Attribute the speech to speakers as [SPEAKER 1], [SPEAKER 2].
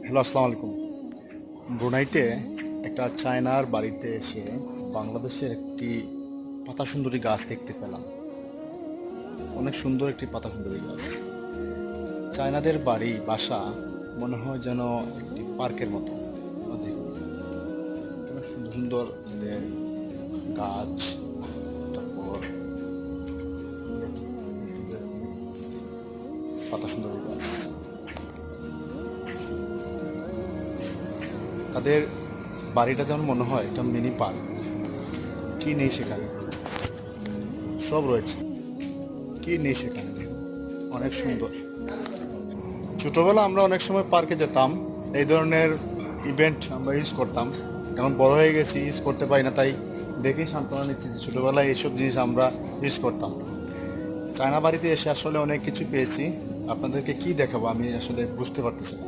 [SPEAKER 1] Hello, আসসালামু আলাইকুম। ব্রুনাইতে একটা চায়নার বাড়িতে এসে বাংলাদেশের একটি পাতা সুন্দরী গাছ দেখতে পেলাম। অনেক সুন্দর একটি পাতা সুন্দরী গাছ। চায়নাদের বাড়ি বাসা মনে হয় যেন একটি পার্কের মতো। দেখুন, অনেক সুন্দর সুন্দর এদের গাছ, তারপর পাতা সুন্দরী গাছ। তাদের বাড়িটা যেমন মনে হয় একটা মিনি পার্ক। কি নেই সেখানে? সব রয়েছে। কি নেই সেখানে? দেখুন, অনেক সুন্দর। ছোটবেলা আমরা অনেক সময় পার্কে যেতাম, এই ধরনের ইভেন্ট আমরা ইউজ করতাম। এখন বড় হয়ে গেছি, ইউজ করতে পারি না, তাই দেখেই সান্ত্বনা নিচ্ছি যে ছোটবেলায় এইসব জিনিস আমরা ইউজ করতাম। চায়না বাড়িতে এসে আসলে অনেক কিছু পেয়েছি। আপনাদেরকে কি দেখাবো আমি আসলে বুঝতে পারতেছি না।